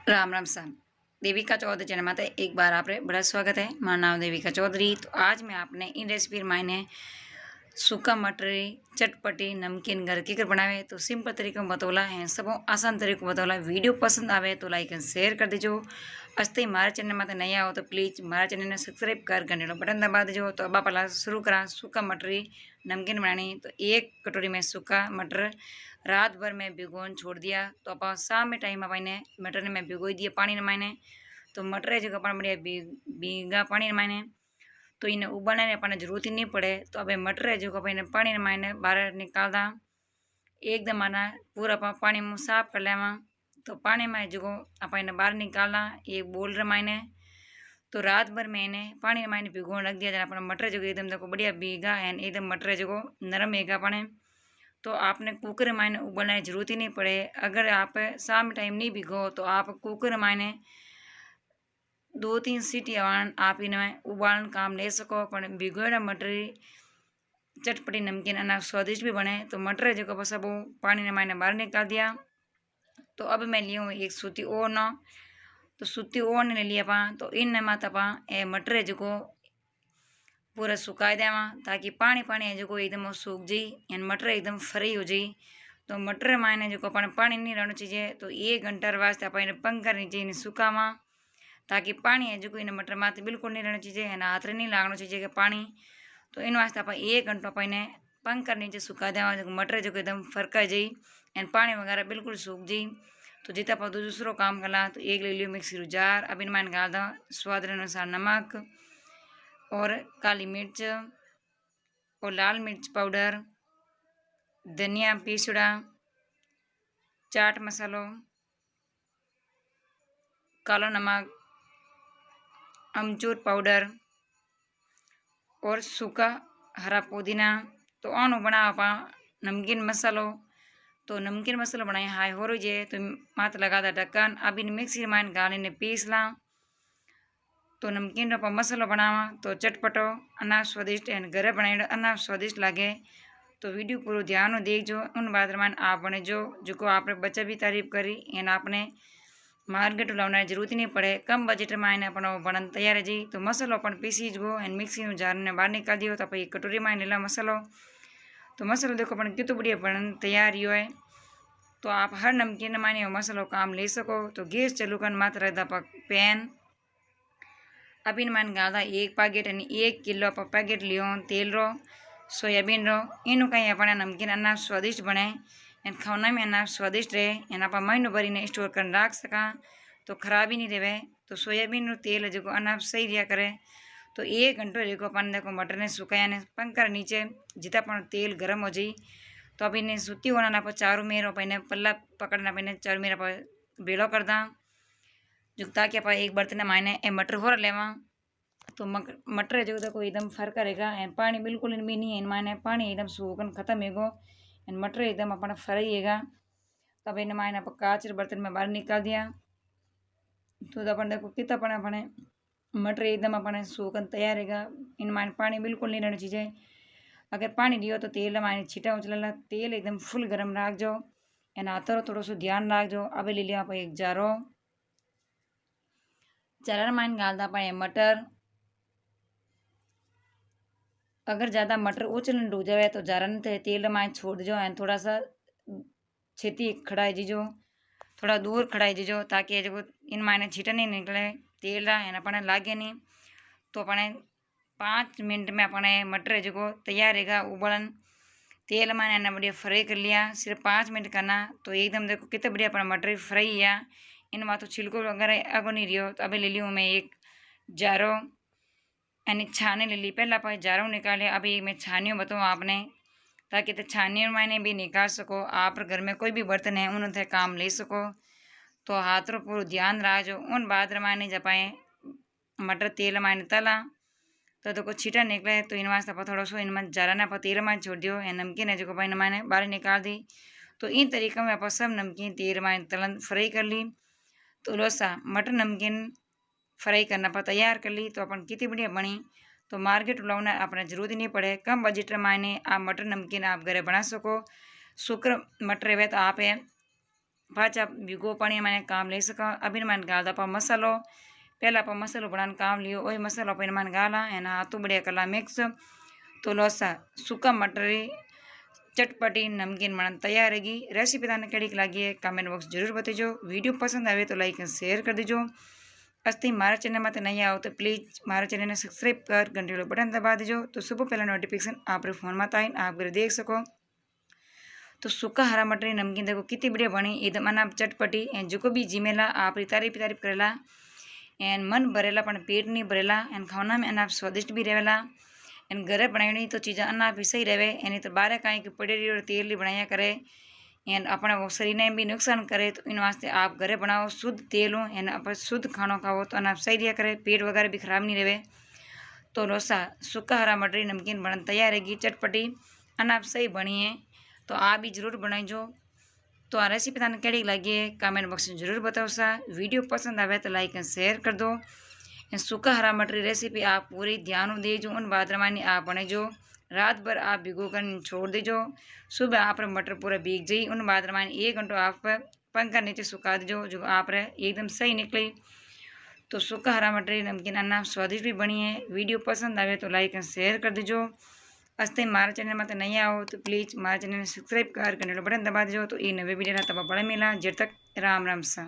राम राम साहब। देविका चौधरी चैनल में एक बार आप बड़ा स्वागत है। मेरा नाम देविका चौधरी। तो आज मैं आपने इन रेसिपी मायने सूखा मटर चटपटी नमकीन घर के कर बनावे तो सिंपल तरीके में बतौला है, सब आसान तरीके बतौला। वीडियो पसंद आवे तो लाइक एंड शेयर कर दीजो। अस्त मारे चैनल में नया हो तो प्लीज मारे चैनल ने सब्सक्राइब कर घंटे बटन दबा दीजो। तो अब पहला शुरू करा सूखा मटर नमकीन बनानी। तो एक कटोरी में सूखा मटर रात भर में भिगोन छोड़ दिया। तो आप शाम में टाइम अपने मटर ने मैं भिगोई दिया पानी ने मायने। तो मटर है जो अपन बढ़िया भीगा पानी ने मायने तो इन्हें उबालने अपने जरूरत ही नहीं पड़े। तो अब मटर है जो अपने पानी ने मायने बाहर निकाल दा। एकदम आना पूरा पानी में साफ कर लेवा। तो पानी में जो अपने बाहर निकालना एक बोल मायने। तो रात भर में इन्हें पानी मायने भिगो रख दिया। अपना मटर जो एकदम देखो बढ़िया भीगा है, एकदम मटर जो नरम है अपने। तो आपने कुकर मायने उबालने की जरूरत ही नहीं पड़े। अगर आप शाम टाइम नहीं भिगो तो आप कुकर मायने 2-3 सीटी आप इनमें उबालन काम ले सको। पर भिगोड़ा मटर चटपटी नमकीन अना स्वादिष्ट भी बने। तो मटर जो सब पानी ने मायने बाहर निकाल दिया। तो अब मैं लियो एक सूती ओन। तो सूती ओन ने लिया पा। तो इन माता पा ए मटर जो पूरा सुकाई देवा ताकि पानी पानी है जो एकदम सूख जाए एन मटर एकदम फ्री हो जाए। तो मटर मायने जो अपन पानी नहीं रहना चाहिए। तो 1 घंटा वास्ते अपन पंख करनी चाहिए सुकावा ताकि पानी है जो इन मटर माथे बिल्कुल नहीं रहना चाहिए, एना हाथ नहीं लागना चाहिए कि पानी। तो इन वास्ते आप 1 घंटो अपने पंख कर नीचे सुखा देवा जो मटर जो एकदम फरका जाए एन पानी वगैरह बिल्कुल सूख जाए। तो जितना आप दूसरो काम करा तो एक ले लियो मिक्सी जार। अब इन मान डाल दो स्वाद अनुसार नमक और काली मिर्च और लाल मिर्च पाउडर, धनिया पीसड़ा, चाट मसालो, कालो नमक, अमचूर पाउडर और सूखा हरा पुदीना। तो आनो बना आप नमकीन मसालो। तो नमकीन मसालो बनाए हाय हो रही है तो मात लगा दा ढक्कन। अब इन मिक्सी में गाली ने पीस ला। तो नमकीन रो मसालो बनावा तो चटपटो अना स्वादिष्ट एन घरे बनाए अना स्वादिष्ट लगे। तो वीडियो पूरा ध्यान देखो। उन बाद में आपने जो आपने बच्चा भी तारीफ करी एन आपने मार्केट लाने की जरूरत ही नहीं पड़े। कम बजट में आने अपन बनन तैयार है जी। तो मसालो अपन पीसी गो एन मिक्सी में जार ने बाहर निकाल दियो। तो एक कटोरी में लीला मसालो। तो मसालो देखो अपन कितना बढ़िया बन तैयार ही है। तो आप हर नमकीन माने मसालो काम ले सको। तो गैस चालू कर मात्र रखा पैन। अब इन मान गादा 1 पैकेट 1 किलो आप पैकेट लियो तेल रो सोयाबीन रो। इन कहीं अपने नमकीन अनाज स्वादिष्ट बने एन खाना में अनाज स्वादिष्ट रहे एन आप महीनों भरी ने स्टोर कर रख सका तो खराब ही नहीं रहे। तो सोयाबीन रो तेल जो अनाज सही रिया करे। तो 1 घंटो जो अपन देखो मटर ने सुखाया ने पंखा नीचे जितना अपन तेल गर्म हो जाए। तो अब इन्हें सूती होना पर चारों मेर पहने पल्ला पकड़ना पहने चारों मेरा बेड़ो कर दा जो ताकि आप एक बर्तन मायने ए मटर होर लेवा। तो मटर जो देखो एकदम फर्क रहेगा एन पानी बिल्कुल भी नहीं है। इन मायने पानी एकदम सूखन खत्म है एन मटर एकदम अपना फ्राई है। तब इन मायने आप काच बर्तन में बाहर निकाल दिया। तो अपन देखो कितना अपने मटर एकदम अपने सूखन तैयार है। इन मायने पानी बिल्कुल नहीं रहना चाहिए। अगर पानी लियो तो तेल मायने छिटा उचला तेल एकदम फुल गर्म रख जो एन हाथों थोड़ा सो ध्यान रख जो। अब ले लिया आप एक जारो जार मायने डाल दा मटर। अगर ज़्यादा मटर उछलन डूब जाए तो जारन तेल में छोड़ दीजो एंड थोड़ा सा छेती खड़ाई दीजो, थोड़ा दूर खड़ाई दीजो ताकि जो इन मायने छीटा नहीं निकले तेल एन अपने लागे नहीं। तो अपने 5 मिनट में अपने मटर जो तैयार है उबलन तेल में एना बढ़िया फ्राई कर लिया। सिर्फ 5 मिनट करना तो एकदम देखो कितना बढ़िया अपना मटर फ्राई है। इनमें तो छिलको वगैरह अगो नहीं रियो। तो अभी ले लियो मैं एक जारो यानी छाने ले ली। पहला आप जारों निकाले। अभी मैं छानियों बताऊँ आपने ताकि तो छानियों मैंने भी निकाल सको। आप घर में कोई भी बर्तन है उन्होंने काम ले सको। तो हाथ रो पूरा ध्यान रखो। उन बाद मायने जब मटर तेल मायने तला तो देखो छीटा निकले। तो इन वास्ते आप थोड़ा सो इनमें जरा ने आप तेल में छोड़ दियो या नमकीन है जो मैंने बाहर निकाल दी। तो इन तरीके में आप सब नमकीन तेल में तलन फ्राई कर ली। तो लोसा मटर नमकीन फ्राई करना पर तैयार कर ली। तो अपन कितनी बढ़िया बनी। तो मार्केट लाना अपने जरूरत ही नहीं पड़े। कम बजट मायने आप मटर नमकीन आप घरे बना सको। शुक्र मटर है तो आप पाँच आप भिगो पानी मैंने काम ले सका। अभी मैंने गाल आप मसालो, पहला आप मसालो बनाने काम लियो, वही मसालो अपन मैंने गाला एना हाथों बढ़िया कला मिक्स। तो लोसा सूखा मटर चटपटी नमकीन बनाना तैयार रहेगी। रेसिपी तने कड़ी लगी है कमेंट बॉक्स जरूर बताइजो। वीडियो पसंद आए तो लाइक और शेयर कर दीजो। अस्ती मारा चैनल में नहीं आओ तो प्लीज़ मारा चैनल ने सब्सक्राइब कर घंटे वाला बटन दबा दीजो, तो सुबह पहला नोटिफिकेशन आप फोन में आए आप घर देख सको। तो सूखा हरा मटर नमकीन देखो कितनी बढ़िया बनी, एकदम अनाप चटपटी। एन जो भी जिमेला आप तारीफ करेला एन मन भरेला पण पेट नहीं भरेला। एन खाना में अनाप स्वादिष्ट भी रहेला। एन घरे बनाई तो चीज़ा अनाप भी सही रहे। एनी तो बारे कहीं कि पड़ेली और तेल ही बनाया करे एन अपने वो शरीर ने भी नुकसान करे। तो इन वास्ते आप घरे बनाओ शुद्ध तेल हो एन आप शुद्ध खाना खाओ तो अनाप सही रहा करे, पेट वगैरह भी खराब नहीं रहे। तो रोसा सूखा हरा मटरी नमकीन बन तैयार रहेगी चटपटी अनाप सही बनी है। तो आप भी जरूर बनाईजो। तो आ रेसिपी तने कड़ी लगी है कमेंट बॉक्स में जरूर बताओ सा। वीडियो पसंद आवे तो लाइक एंड शेयर कर दो। सूखा हरा मटर रेसिपी आप पूरी ध्यान दीजो, उन बाद रमानी आप बनाईजो। रात भर आप भिगो कर छोड़ दीजो, सुबह आप मटर पूरा भीग जाई। उन बाद रमानी 1 घंटो आप पंखा नीचे सुखा दीजो जो आप एकदम सही निकली। तो सूखा हरा मटर नमकीन अन्ना स्वादिष्ट भी बनी है। वीडियो पसंद आवे तो लाइक एंड शेयर कर दीजो। अस्ते मारा चैनल में नहीं आओ तो प्लीज़ मारा चैनल ने सब्सक्राइब कर घंटे बटन दबा दीजो। तो ये नवे वीडियो तब बड़े मिला जब तक राम राम सा।